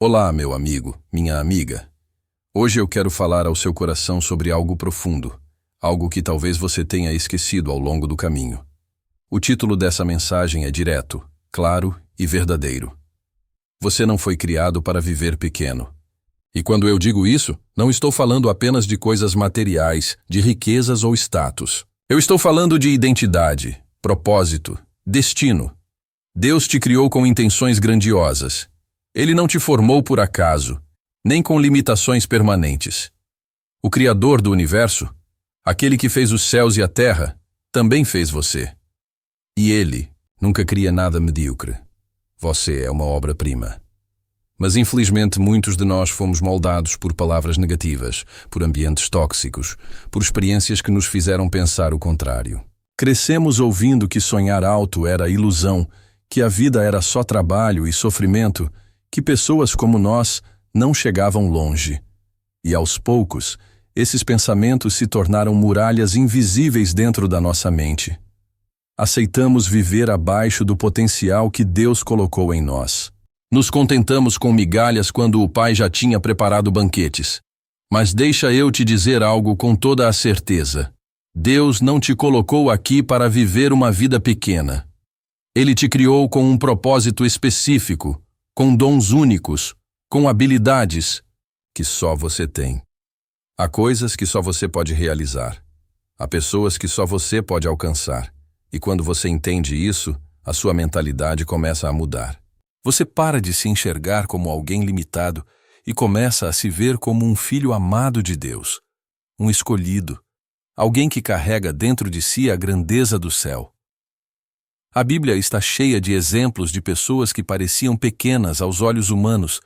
Olá, meu amigo, minha amiga. Hoje eu quero falar ao seu coração sobre algo profundo, algo que talvez você tenha esquecido ao longo do caminho. O título dessa mensagem é direto, claro e verdadeiro. Você não foi criado para viver pequeno. E quando eu digo isso, não estou falando apenas de coisas materiais, de riquezas ou status. Eu estou falando de identidade, propósito, destino. Deus te criou com intenções grandiosas. Ele não te formou por acaso, nem com limitações permanentes. O Criador do universo, aquele que fez os céus e a terra, também fez você. E Ele nunca cria nada medíocre. Você é uma obra-prima. Mas infelizmente muitos de nós fomos moldados por palavras negativas, por ambientes tóxicos, por experiências que nos fizeram pensar o contrário. Crescemos ouvindo que sonhar alto era ilusão, que a vida era só trabalho e sofrimento, que pessoas como nós não chegavam longe. E aos poucos, esses pensamentos se tornaram muralhas invisíveis dentro da nossa mente. Aceitamos viver abaixo do potencial que Deus colocou em nós. Nos contentamos com migalhas quando o Pai já tinha preparado banquetes. Mas deixa eu te dizer algo com toda a certeza. Deus não te colocou aqui para viver uma vida pequena. Ele te criou com um propósito específico, com dons únicos, com habilidades que só você tem. Há coisas que só você pode realizar. Há pessoas que só você pode alcançar. E quando você entende isso, a sua mentalidade começa a mudar. Você para de se enxergar como alguém limitado e começa a se ver como um filho amado de Deus, um escolhido, alguém que carrega dentro de si a grandeza do céu. A Bíblia está cheia de exemplos de pessoas que pareciam pequenas aos olhos humanos,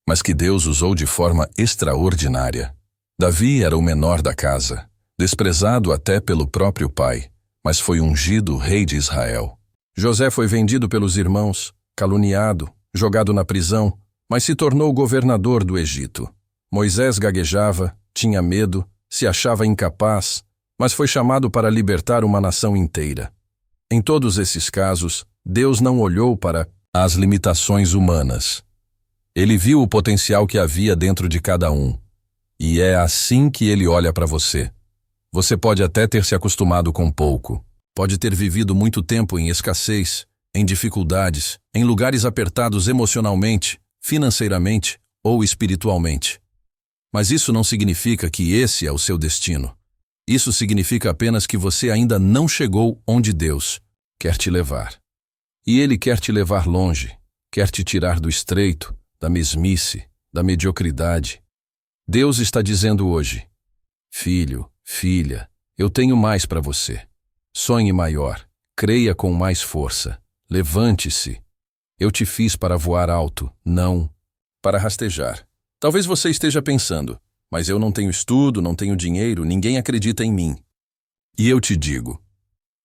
mas que Deus usou de forma extraordinária. Davi era o menor da casa, desprezado até pelo próprio pai, mas foi ungido rei de Israel. José foi vendido pelos irmãos, caluniado, jogado na prisão, mas se tornou governador do Egito. Moisés gaguejava, tinha medo, se achava incapaz, mas foi chamado para libertar uma nação inteira. Em todos esses casos, Deus não olhou para as limitações humanas. Ele viu o potencial que havia dentro de cada um. E é assim que Ele olha para você. Você pode até ter se acostumado com pouco. Pode ter vivido muito tempo em escassez, em dificuldades, em lugares apertados emocionalmente, financeiramente ou espiritualmente. Mas isso não significa que esse é o seu destino. Isso significa apenas que você ainda não chegou onde Deus quer te levar. E Ele quer te levar longe, quer te tirar do estreito, da mesmice, da mediocridade. Deus está dizendo hoje: filho, filha, eu tenho mais para você. Sonhe maior, creia com mais força, levante-se. Eu te fiz para voar alto, não para rastejar. Talvez você esteja pensando: mas eu não tenho estudo, não tenho dinheiro, ninguém acredita em mim. E eu te digo,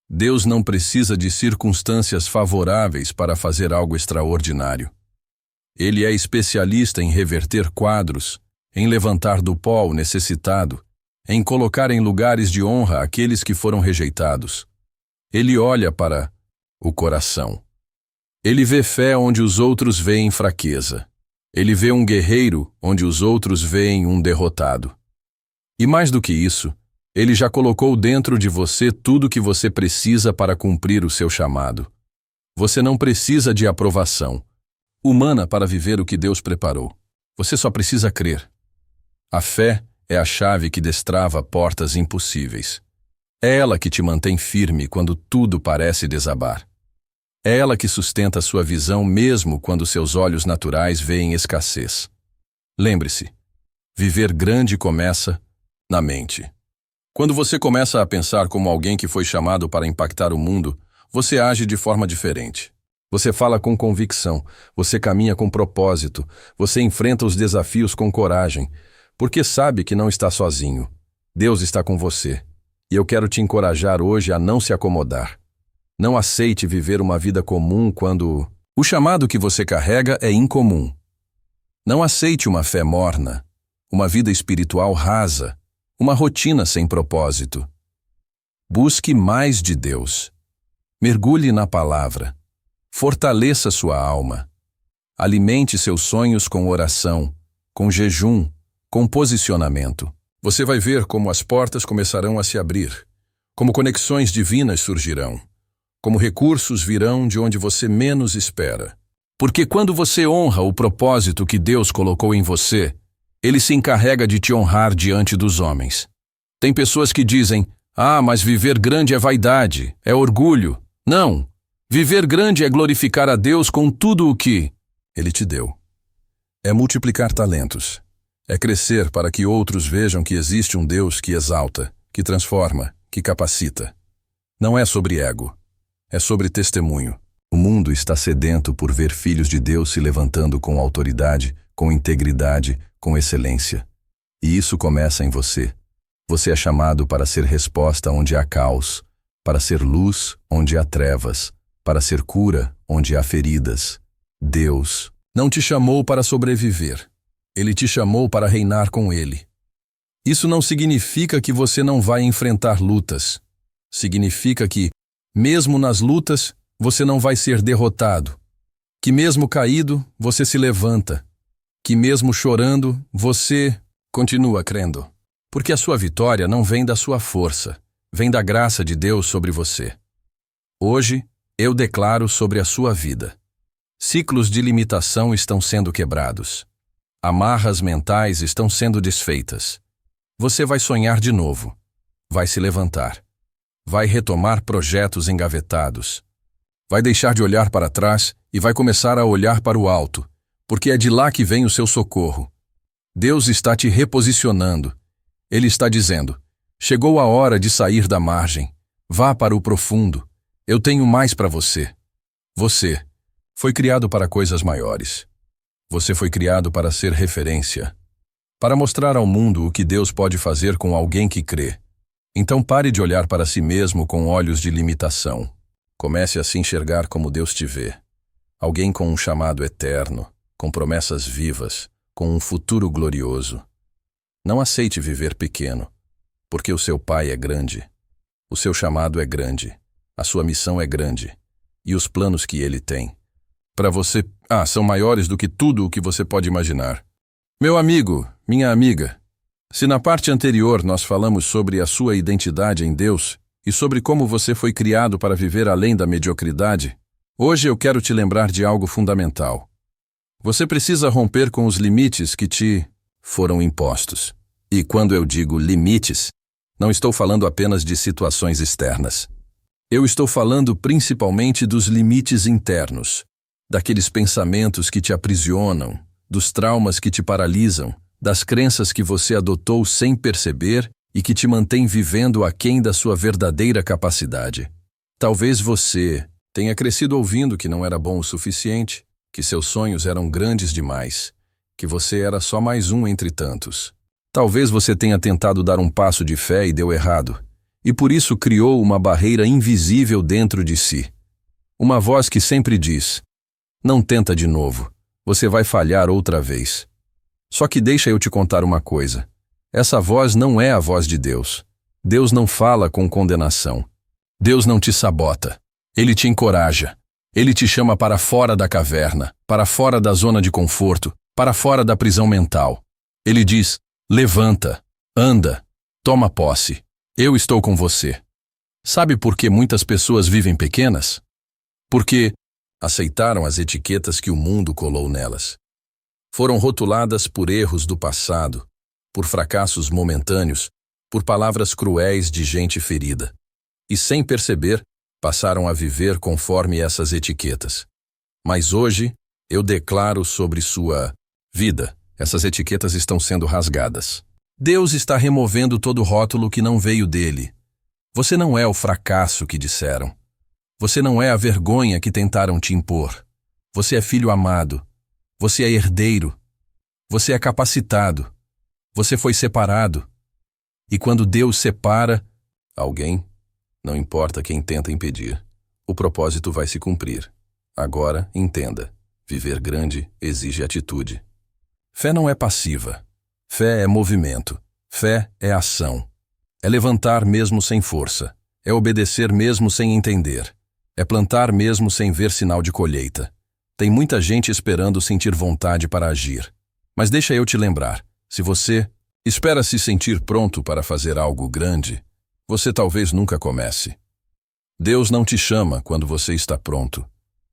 Deus não precisa de circunstâncias favoráveis para fazer algo extraordinário. Ele é especialista em reverter quadros, em levantar do pó o necessitado, em colocar em lugares de honra aqueles que foram rejeitados. Ele olha para o coração. Ele vê fé onde os outros veem fraqueza. Ele vê um guerreiro onde os outros veem um derrotado. E mais do que isso, Ele já colocou dentro de você tudo o que você precisa para cumprir o seu chamado. Você não precisa de aprovação humana para viver o que Deus preparou. Você só precisa crer. A fé é a chave que destrava portas impossíveis. É ela que te mantém firme quando tudo parece desabar. É ela que sustenta sua visão mesmo quando seus olhos naturais veem escassez. Lembre-se, viver grande começa na mente. Quando você começa a pensar como alguém que foi chamado para impactar o mundo, você age de forma diferente. Você fala com convicção, você caminha com propósito, você enfrenta os desafios com coragem, porque sabe que não está sozinho. Deus está com você. E eu quero te encorajar hoje a não se acomodar. Não aceite viver uma vida comum quando o chamado que você carrega é incomum. Não aceite uma fé morna, uma vida espiritual rasa, uma rotina sem propósito. Busque mais de Deus. Mergulhe na palavra. Fortaleça sua alma. Alimente seus sonhos com oração, com jejum, com posicionamento. Você vai ver como as portas começarão a se abrir, como conexões divinas surgirão, como recursos virão de onde você menos espera. Porque quando você honra o propósito que Deus colocou em você, Ele se encarrega de te honrar diante dos homens. Tem pessoas que dizem, mas viver grande é vaidade, é orgulho. Não, viver grande é glorificar a Deus com tudo o que Ele te deu. É multiplicar talentos. É crescer para que outros vejam que existe um Deus que exalta, que transforma, que capacita. Não é sobre ego, é sobre testemunho. O mundo está sedento por ver filhos de Deus se levantando com autoridade, com integridade, com excelência. E isso começa em você. Você é chamado para ser resposta onde há caos, para ser luz onde há trevas, para ser cura onde há feridas. Deus não te chamou para sobreviver. Ele te chamou para reinar com Ele. Isso não significa que você não vai enfrentar lutas. Significa que, mesmo nas lutas, você não vai ser derrotado. Que mesmo caído, você se levanta. Que mesmo chorando, você continua crendo. Porque a sua vitória não vem da sua força, vem da graça de Deus sobre você. Hoje, eu declaro sobre a sua vida. Ciclos de limitação estão sendo quebrados. Amarras mentais estão sendo desfeitas. Você vai sonhar de novo. Vai se levantar. Vai retomar projetos engavetados. Vai deixar de olhar para trás e vai começar a olhar para o alto, porque é de lá que vem o seu socorro. Deus está te reposicionando. Ele está dizendo, chegou a hora de sair da margem. Vá para o profundo. Eu tenho mais para você. Você foi criado para coisas maiores. Você foi criado para ser referência, para mostrar ao mundo o que Deus pode fazer com alguém que crê. Então pare de olhar para si mesmo com olhos de limitação. Comece a se enxergar como Deus te vê. Alguém com um chamado eterno, com promessas vivas, com um futuro glorioso. Não aceite viver pequeno, porque o seu Pai é grande. O seu chamado é grande. A sua missão é grande. E os planos que Ele tem para você, são maiores do que tudo o que você pode imaginar. Meu amigo, minha amiga, se na parte anterior nós falamos sobre a sua identidade em Deus e sobre como você foi criado para viver além da mediocridade, hoje eu quero te lembrar de algo fundamental. Você precisa romper com os limites que te foram impostos. E quando eu digo limites, não estou falando apenas de situações externas. Eu estou falando principalmente dos limites internos, daqueles pensamentos que te aprisionam, dos traumas que te paralisam, das crenças que você adotou sem perceber e que te mantém vivendo aquém da sua verdadeira capacidade. Talvez você tenha crescido ouvindo que não era bom o suficiente, que seus sonhos eram grandes demais, que você era só mais um entre tantos. Talvez você tenha tentado dar um passo de fé e deu errado, e por isso criou uma barreira invisível dentro de si. Uma voz que sempre diz, não tenta de novo, você vai falhar outra vez. Só que deixa eu te contar uma coisa. Essa voz não é a voz de Deus. Deus não fala com condenação. Deus não te sabota. Ele te encoraja. Ele te chama para fora da caverna, para fora da zona de conforto, para fora da prisão mental. Ele diz, levanta, anda, toma posse. Eu estou com você. Sabe por que muitas pessoas vivem pequenas? Porque aceitaram as etiquetas que o mundo colou nelas. Foram rotuladas por erros do passado, por fracassos momentâneos, por palavras cruéis de gente ferida. E sem perceber, passaram a viver conforme essas etiquetas. Mas hoje, eu declaro sobre sua vida, essas etiquetas estão sendo rasgadas. Deus está removendo todo rótulo que não veio dele. Você não é o fracasso que disseram. Você não é a vergonha que tentaram te impor. Você é filho amado. Você é herdeiro. Você é capacitado. Você foi separado. E quando Deus separa alguém, não importa quem tenta impedir, o propósito vai se cumprir. Agora, entenda, viver grande exige atitude. Fé não é passiva. Fé é movimento. Fé é ação. É levantar mesmo sem força. É obedecer mesmo sem entender. É plantar mesmo sem ver sinal de colheita. Tem muita gente esperando sentir vontade para agir. Mas deixa eu te lembrar, se você espera se sentir pronto para fazer algo grande, você talvez nunca comece. Deus não te chama quando você está pronto.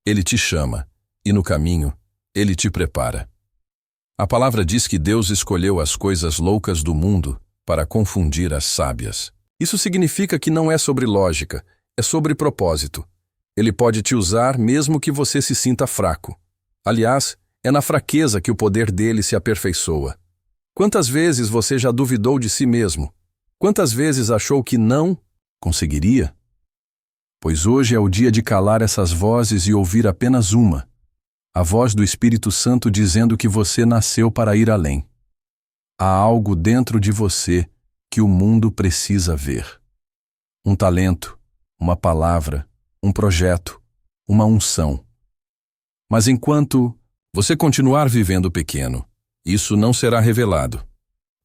Ele te chama, e no caminho, Ele te prepara. A palavra diz que Deus escolheu as coisas loucas do mundo para confundir as sábias. Isso significa que não é sobre lógica, é sobre propósito. Ele pode te usar mesmo que você se sinta fraco. Aliás, é na fraqueza que o poder dele se aperfeiçoa. Quantas vezes você já duvidou de si mesmo? Quantas vezes achou que não conseguiria? Pois hoje é o dia de calar essas vozes e ouvir apenas uma. A voz do Espírito Santo dizendo que você nasceu para ir além. Há algo dentro de você que o mundo precisa ver. Um talento, uma palavra, um projeto, uma unção. Mas enquanto você continuar vivendo pequeno, isso não será revelado.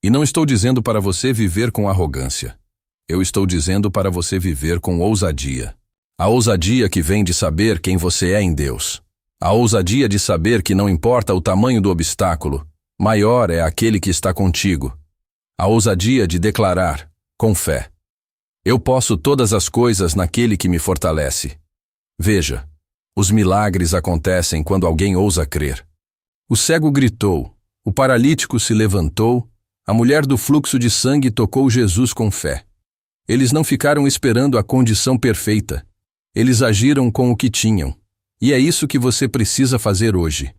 E não estou dizendo para você viver com arrogância. Eu estou dizendo para você viver com ousadia. A ousadia que vem de saber quem você é em Deus. A ousadia de saber que não importa o tamanho do obstáculo, maior é aquele que está contigo. A ousadia de declarar, com fé: eu posso todas as coisas naquele que me fortalece. Veja, os milagres acontecem quando alguém ousa crer. O cego gritou, o paralítico se levantou, a mulher do fluxo de sangue tocou Jesus com fé. Eles não ficaram esperando a condição perfeita. Eles agiram com o que tinham. E é isso que você precisa fazer hoje.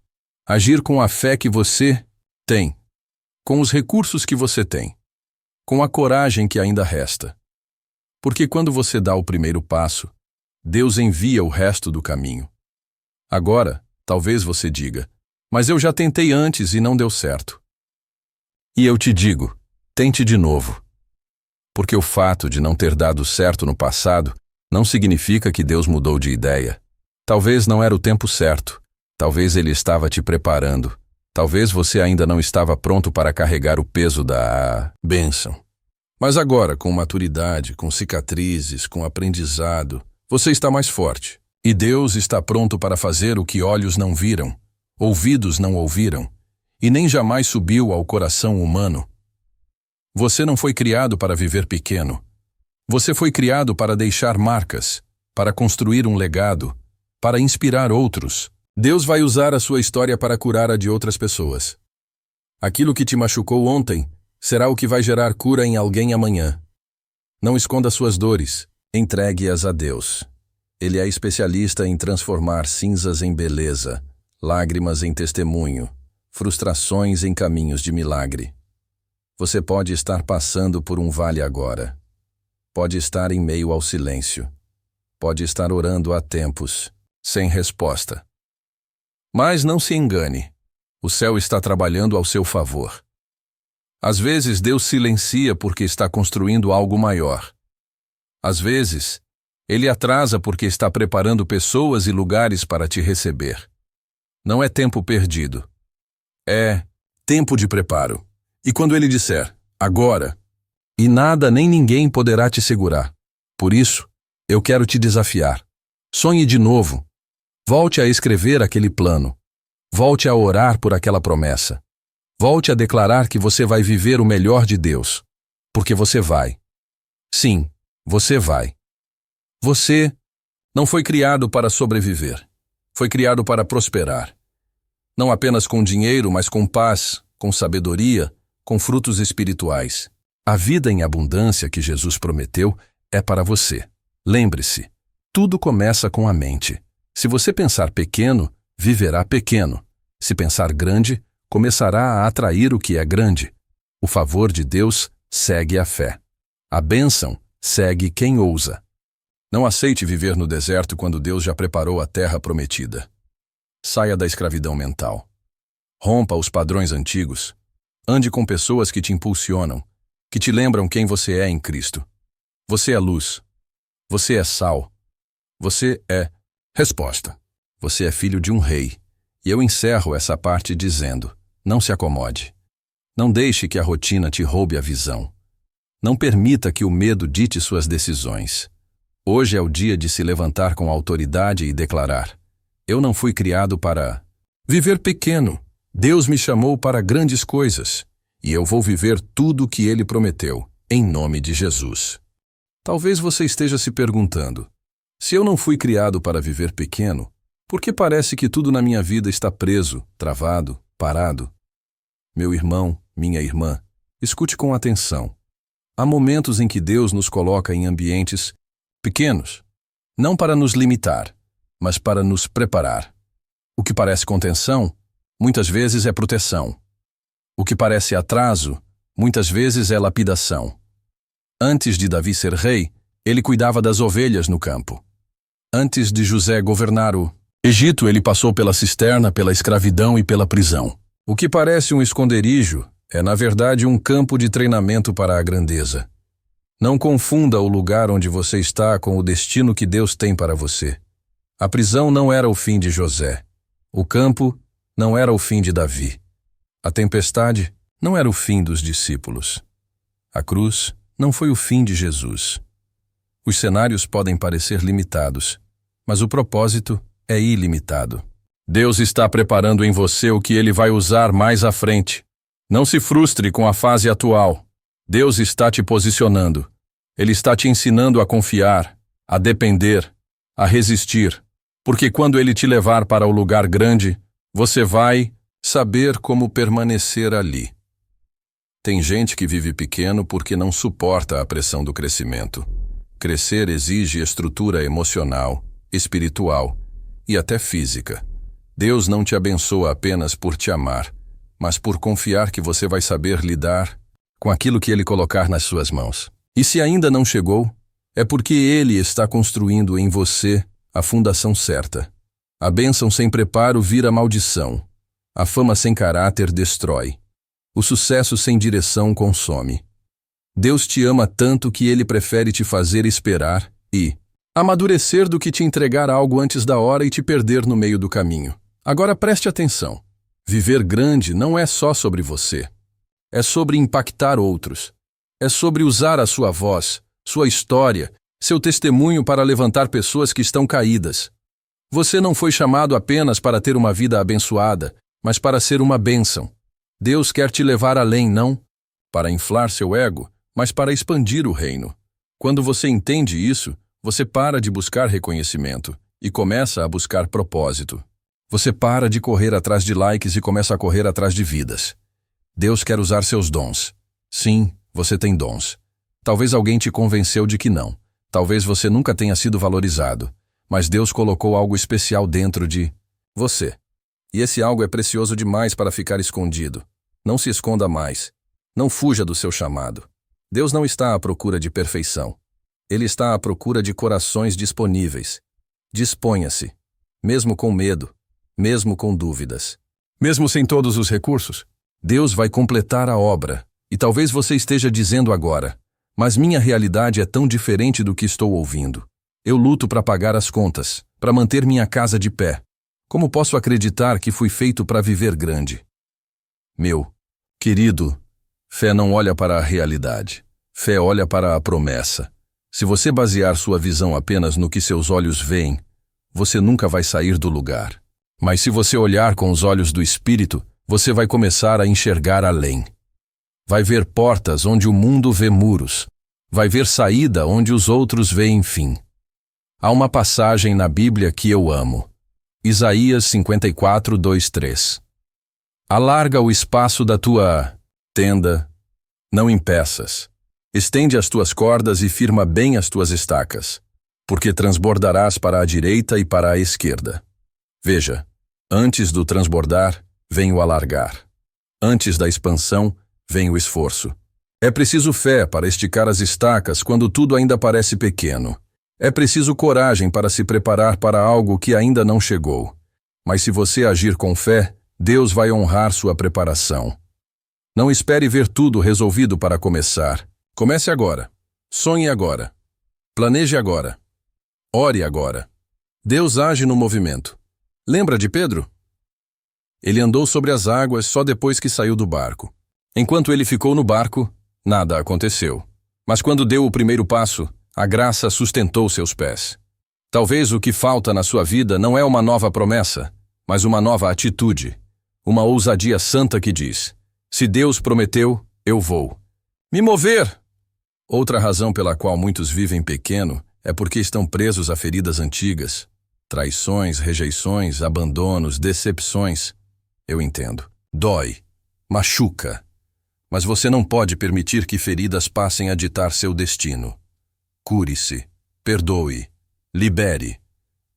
Agir com a fé que você tem, com os recursos que você tem, com a coragem que ainda resta. Porque quando você dá o primeiro passo, Deus envia o resto do caminho. Agora, talvez você diga, mas eu já tentei antes e não deu certo. E eu te digo, tente de novo. Porque o fato de não ter dado certo no passado não significa que Deus mudou de ideia. Talvez não era o tempo certo. Talvez Ele estava te preparando. Talvez você ainda não estava pronto para carregar o peso da bênção. Mas agora, com maturidade, com cicatrizes, com aprendizado, você está mais forte. E Deus está pronto para fazer o que olhos não viram, ouvidos não ouviram, e nem jamais subiu ao coração humano. Você não foi criado para viver pequeno. Você foi criado para deixar marcas, para construir um legado, para inspirar outros. Deus vai usar a sua história para curar a de outras pessoas. Aquilo que te machucou ontem será o que vai gerar cura em alguém amanhã. Não esconda suas dores, entregue-as a Deus. Ele é especialista em transformar cinzas em beleza, lágrimas em testemunho, frustrações em caminhos de milagre. Você pode estar passando por um vale agora. Pode estar em meio ao silêncio. Pode estar orando há tempos, sem resposta. Mas não se engane, o céu está trabalhando ao seu favor. Às vezes Deus silencia porque está construindo algo maior. Às vezes, Ele atrasa porque está preparando pessoas e lugares para te receber. Não é tempo perdido. É tempo de preparo. E quando Ele disser, agora, e nada nem ninguém poderá te segurar. Por isso, eu quero te desafiar. Sonhe de novo. Volte a escrever aquele plano. Volte a orar por aquela promessa. Volte a declarar que você vai viver o melhor de Deus. Porque você vai. Sim, você vai. Você não foi criado para sobreviver. Foi criado para prosperar. Não apenas com dinheiro, mas com paz, com sabedoria, com frutos espirituais. A vida em abundância que Jesus prometeu é para você. Lembre-se, tudo começa com a mente. Se você pensar pequeno, viverá pequeno. Se pensar grande, começará a atrair o que é grande. O favor de Deus segue a fé. A bênção segue quem ousa. Não aceite viver no deserto quando Deus já preparou a terra prometida. Saia da escravidão mental. Rompa os padrões antigos. Ande com pessoas que te impulsionam, que te lembram quem você é em Cristo. Você é luz. Você é sal. Você é resposta. Você é filho de um rei. E eu encerro essa parte dizendo, não se acomode. Não deixe que a rotina te roube a visão. Não permita que o medo dite suas decisões. Hoje é o dia de se levantar com autoridade e declarar, Eu não fui criado para viver pequeno. Deus me chamou para grandes coisas, e eu vou viver tudo o que Ele prometeu, em nome de Jesus. Talvez você esteja se perguntando, se eu não fui criado para viver pequeno, por que parece que tudo na minha vida está preso, travado, parado? Meu irmão, minha irmã, escute com atenção. Há momentos em que Deus nos coloca em ambientes pequenos, não para nos limitar, mas para nos preparar. O que parece contenção, muitas vezes é proteção. O que parece atraso, muitas vezes é lapidação. Antes de Davi ser rei, ele cuidava das ovelhas no campo. Antes de José governar o Egito, ele passou pela cisterna, pela escravidão e pela prisão. O que parece um esconderijo é, na verdade, um campo de treinamento para a grandeza. Não confunda o lugar onde você está com o destino que Deus tem para você. A prisão não era o fim de José. O campo não era o fim de Davi. A tempestade não era o fim dos discípulos. A cruz não foi o fim de Jesus. Os cenários podem parecer limitados, mas o propósito é ilimitado. Deus está preparando em você o que Ele vai usar mais à frente. Não se frustre com a fase atual. Deus está te posicionando. Ele está te ensinando a confiar, a depender, a resistir. Porque quando Ele te levar para o lugar grande, você vai saber como permanecer ali. Tem gente que vive pequeno porque não suporta a pressão do crescimento. Crescer exige estrutura emocional, espiritual e até física. Deus não te abençoa apenas por te amar, mas por confiar que você vai saber lidar com aquilo que Ele colocar nas suas mãos. E se ainda não chegou, é porque Ele está construindo em você a fundação certa. A bênção sem preparo vira maldição. A fama sem caráter destrói. O sucesso sem direção consome. Deus te ama tanto que Ele prefere te fazer esperar e amadurecer do que te entregar algo antes da hora e te perder no meio do caminho. Agora preste atenção. Viver grande não é só sobre você. É sobre impactar outros. É sobre usar a sua voz, sua história, seu testemunho para levantar pessoas que estão caídas. Você não foi chamado apenas para ter uma vida abençoada, mas para ser uma bênção. Deus quer te levar além, não para inflar seu ego, mas para expandir o reino. Quando você entende isso, você para de buscar reconhecimento e começa a buscar propósito. Você para de correr atrás de likes e começa a correr atrás de vidas. Deus quer usar seus dons. Sim, você tem dons. Talvez alguém te convenceu de que não. Talvez você nunca tenha sido valorizado. Mas Deus colocou algo especial dentro de você. E esse algo é precioso demais para ficar escondido. Não se esconda mais. Não fuja do seu chamado. Deus não está à procura de perfeição. Ele está à procura de corações disponíveis. Disponha-se, mesmo com medo, mesmo com dúvidas, mesmo sem todos os recursos. Deus vai completar a obra. E talvez você esteja dizendo agora, mas minha realidade é tão diferente do que estou ouvindo. Eu luto para pagar as contas, para manter minha casa de pé. Como posso acreditar que fui feito para viver grande? Meu querido, fé não olha para a realidade. Fé olha para a promessa. Se você basear sua visão apenas no que seus olhos veem, você nunca vai sair do lugar. Mas se você olhar com os olhos do Espírito, você vai começar a enxergar além. Vai ver portas onde o mundo vê muros. Vai ver saída onde os outros veem fim. Há uma passagem na Bíblia que eu amo. Isaías 54, 2, 3. Alarga o espaço da tua tenda, não impeças. Estende as tuas cordas e firma bem as tuas estacas, porque transbordarás para a direita e para a esquerda. Veja, antes do transbordar, vem o alargar. Antes da expansão, vem o esforço. É preciso fé para esticar as estacas quando tudo ainda parece pequeno. É preciso coragem para se preparar para algo que ainda não chegou. Mas se você agir com fé, Deus vai honrar sua preparação. Não espere ver tudo resolvido para começar. Comece agora. Sonhe agora. Planeje agora. Ore agora. Deus age no movimento. Lembra de Pedro? Ele andou sobre as águas só depois que saiu do barco. Enquanto ele ficou no barco, nada aconteceu. Mas quando deu o primeiro passo, a graça sustentou seus pés. Talvez o que falta na sua vida não é uma nova promessa, mas uma nova atitude. Uma ousadia santa que diz: se Deus prometeu, eu vou me mover. Outra razão pela qual muitos vivem pequeno é porque estão presos a feridas antigas, traições, rejeições, abandonos, decepções. Eu entendo. Dói, machuca. Mas você não pode permitir que feridas passem a ditar seu destino. Cure-se, perdoe, libere.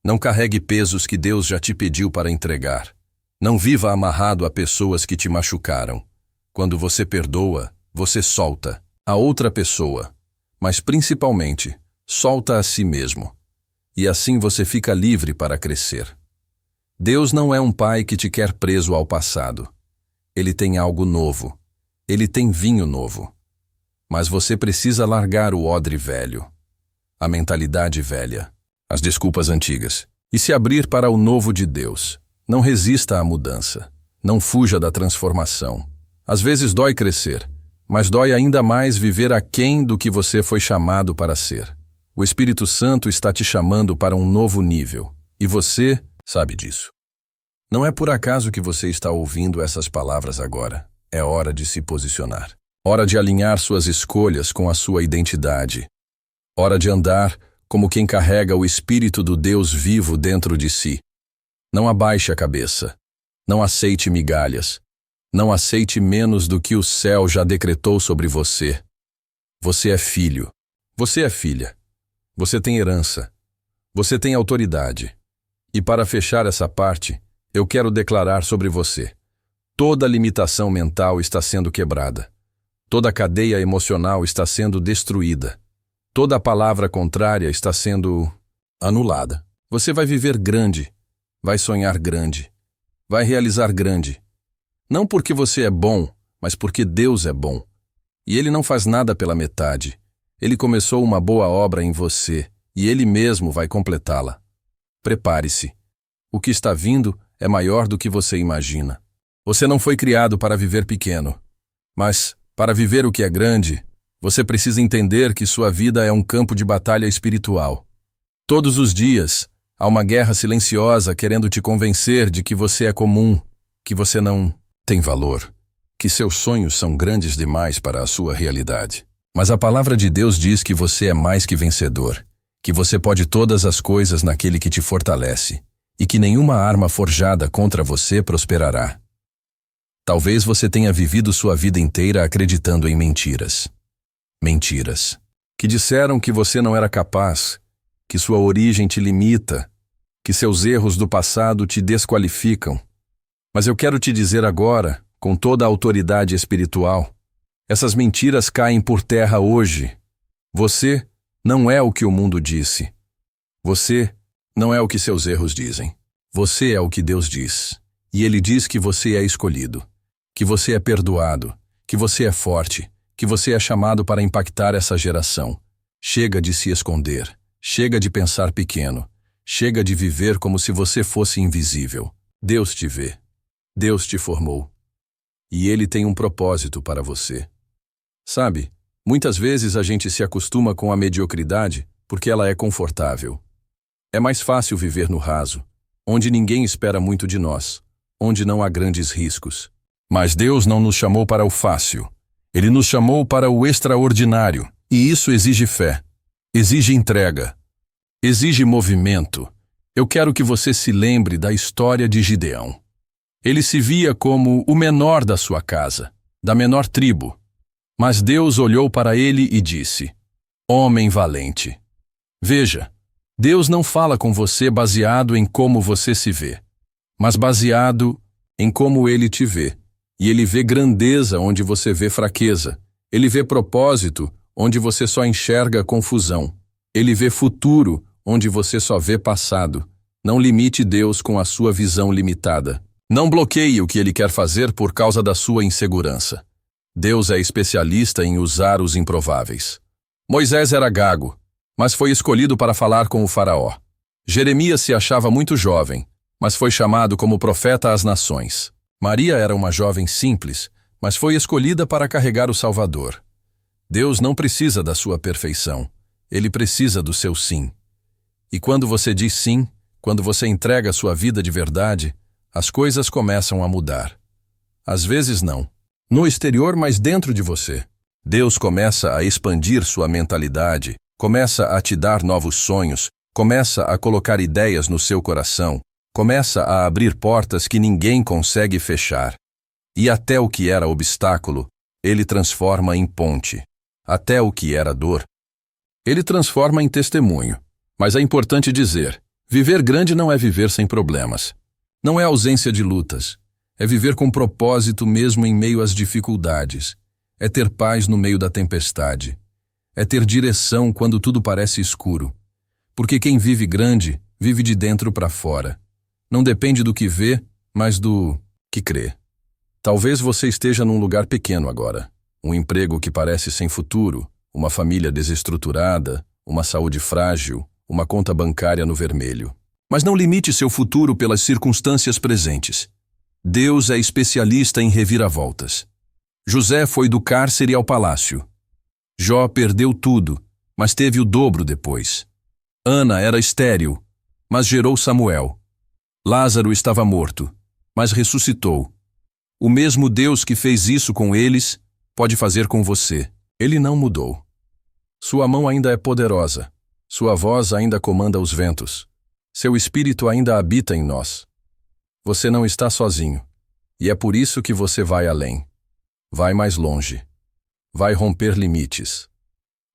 Não carregue pesos que Deus já te pediu para entregar. Não viva amarrado a pessoas que te machucaram. Quando você perdoa, você solta a outra pessoa, mas principalmente, solta a si mesmo. E assim você fica livre para crescer. Deus não é um pai que te quer preso ao passado. Ele tem algo novo. Ele tem vinho novo. Mas você precisa largar o odre velho, a mentalidade velha, as desculpas antigas, e se abrir para o novo de Deus. Não resista à mudança. Não fuja da transformação. Às vezes dói crescer, mas dói ainda mais viver aquém do que você foi chamado para ser. O Espírito Santo está te chamando para um novo nível, e você sabe disso. Não é por acaso que você está ouvindo essas palavras agora. É hora de se posicionar. Hora de alinhar suas escolhas com a sua identidade. Hora de andar como quem carrega o Espírito do Deus vivo dentro de si. Não abaixe a cabeça. Não aceite migalhas. Não aceite menos do que o céu já decretou sobre você. Você é filho. Você é filha. Você tem herança. Você tem autoridade. E para fechar essa parte, eu quero declarar sobre você. Toda limitação mental está sendo quebrada. Toda cadeia emocional está sendo destruída. Toda palavra contrária está sendo anulada. Você vai viver grande. Vai sonhar grande. Vai realizar grande. Não porque você é bom, mas porque Deus é bom. E Ele não faz nada pela metade. Ele começou uma boa obra em você, e Ele mesmo vai completá-la. Prepare-se. O que está vindo é maior do que você imagina. Você não foi criado para viver pequeno. Mas, para viver o que é grande, você precisa entender que sua vida é um campo de batalha espiritual. Todos os dias, há uma guerra silenciosa querendo te convencer de que você é comum, que você não tem valor, que seus sonhos são grandes demais para a sua realidade. Mas a palavra de Deus diz que você é mais que vencedor, que você pode todas as coisas naquele que te fortalece, e que nenhuma arma forjada contra você prosperará. Talvez você tenha vivido sua vida inteira acreditando em mentiras. Mentiras. Que disseram que você não era capaz, que sua origem te limita, que seus erros do passado te desqualificam. Mas eu quero te dizer agora, com toda a autoridade espiritual, essas mentiras caem por terra hoje. Você não é o que o mundo disse. Você não é o que seus erros dizem. Você é o que Deus diz. E Ele diz que você é escolhido, que você é perdoado, que você é forte, que você é chamado para impactar essa geração. Chega de se esconder. Chega de pensar pequeno. Chega de viver como se você fosse invisível. Deus te vê. Deus te formou. E Ele tem um propósito para você. Sabe, muitas vezes a gente se acostuma com a mediocridade porque ela é confortável. É mais fácil viver no raso, onde ninguém espera muito de nós, onde não há grandes riscos. Mas Deus não nos chamou para o fácil. Ele nos chamou para o extraordinário. E isso exige fé, exige entrega, exige movimento. Eu quero que você se lembre da história de Gideão. Ele se via como o menor da sua casa, da menor tribo. Mas Deus olhou para ele e disse: homem valente. Veja, Deus não fala com você baseado em como você se vê, mas baseado em como Ele te vê. E Ele vê grandeza onde você vê fraqueza. Ele vê propósito onde você só enxerga confusão. Ele vê futuro onde você só vê passado. Não limite Deus com a sua visão limitada. Não bloqueie o que Ele quer fazer por causa da sua insegurança. Deus é especialista em usar os improváveis. Moisés era gago, mas foi escolhido para falar com o faraó. Jeremias se achava muito jovem, mas foi chamado como profeta às nações. Maria era uma jovem simples, mas foi escolhida para carregar o Salvador. Deus não precisa da sua perfeição, Ele precisa do seu sim. E quando você diz sim, quando você entrega a sua vida de verdade, as coisas começam a mudar. Às vezes não. No exterior, mas dentro de você. Deus começa a expandir sua mentalidade, começa a te dar novos sonhos, começa a colocar ideias no seu coração, começa a abrir portas que ninguém consegue fechar. E até o que era obstáculo, Ele transforma em ponte. Até o que era dor, Ele transforma em testemunho. Mas é importante dizer, viver grande não é viver sem problemas. Não é ausência de lutas. É viver com propósito mesmo em meio às dificuldades. É ter paz no meio da tempestade. É ter direção quando tudo parece escuro. Porque quem vive grande, vive de dentro para fora. Não depende do que vê, mas do que crê. Talvez você esteja num lugar pequeno agora. Um emprego que parece sem futuro, uma família desestruturada, uma saúde frágil, uma conta bancária no vermelho. Mas não limite seu futuro pelas circunstâncias presentes. Deus é especialista em reviravoltas. José foi do cárcere ao palácio. Jó perdeu tudo, mas teve o dobro depois. Ana era estéril, mas gerou Samuel. Lázaro estava morto, mas ressuscitou. O mesmo Deus que fez isso com eles, pode fazer com você. Ele não mudou. Sua mão ainda é poderosa. Sua voz ainda comanda os ventos. Seu espírito ainda habita em nós. Você não está sozinho. E é por isso que você vai além. Vai mais longe. Vai romper limites.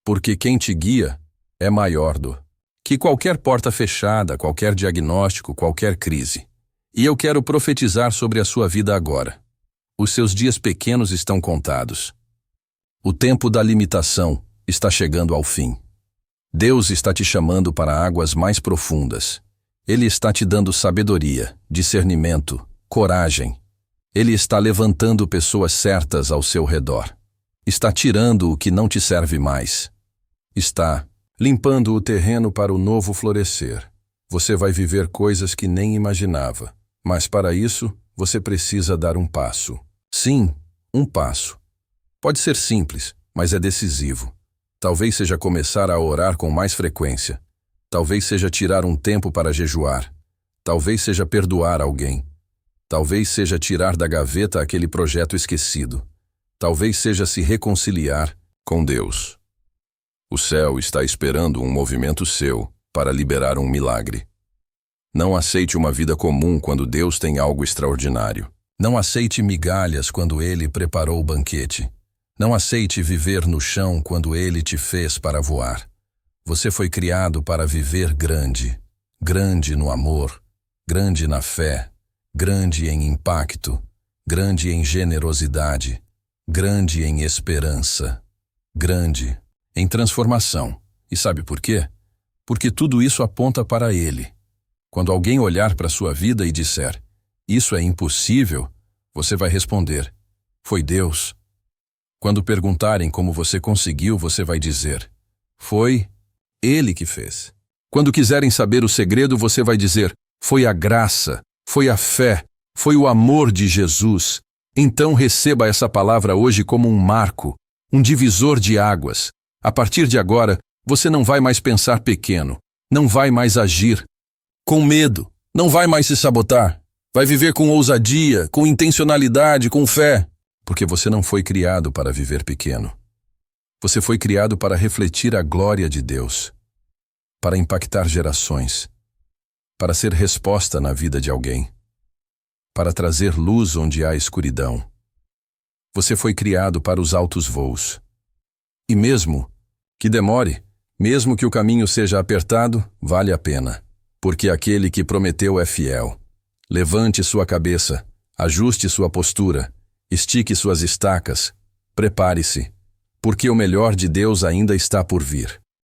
Porque quem te guia é maior do que qualquer porta fechada, qualquer diagnóstico, qualquer crise. E eu quero profetizar sobre a sua vida agora. Os seus dias pequenos estão contados. O tempo da limitação está chegando ao fim. Deus está te chamando para águas mais profundas. Ele está te dando sabedoria, discernimento, coragem. Ele está levantando pessoas certas ao seu redor. Está tirando o que não te serve mais. Está limpando o terreno para o novo florescer. Você vai viver coisas que nem imaginava. Mas para isso, você precisa dar um passo. Sim, um passo. Pode ser simples, mas é decisivo. Talvez seja começar a orar com mais frequência. Talvez seja tirar um tempo para jejuar. Talvez seja perdoar alguém. Talvez seja tirar da gaveta aquele projeto esquecido. Talvez seja se reconciliar com Deus. O céu está esperando um movimento seu para liberar um milagre. Não aceite uma vida comum quando Deus tem algo extraordinário. Não aceite migalhas quando Ele preparou o banquete. Não aceite viver no chão quando Ele te fez para voar. Você foi criado para viver grande. Grande no amor, grande na fé, grande em impacto, grande em generosidade, grande em esperança, grande em transformação. E sabe por quê? Porque tudo isso aponta para Ele. Quando alguém olhar para a sua vida e disser, isso é impossível, você vai responder, foi Deus. Quando perguntarem como você conseguiu, você vai dizer, foi Ele que fez. Quando quiserem saber o segredo, você vai dizer, foi a graça, foi a fé, foi o amor de Jesus. Então receba essa palavra hoje como um marco, um divisor de águas. A partir de agora, você não vai mais pensar pequeno, não vai mais agir com medo, não vai mais se sabotar. Vai viver com ousadia, com intencionalidade, com fé. Porque você não foi criado para viver pequeno. Você foi criado para refletir a glória de Deus, para impactar gerações, para ser resposta na vida de alguém, para trazer luz onde há escuridão. Você foi criado para os altos voos. E mesmo que demore, mesmo que o caminho seja apertado, vale a pena, porque aquele que prometeu é fiel. Levante sua cabeça, ajuste sua postura, estique suas estacas, prepare-se, porque o melhor de Deus ainda está por vir.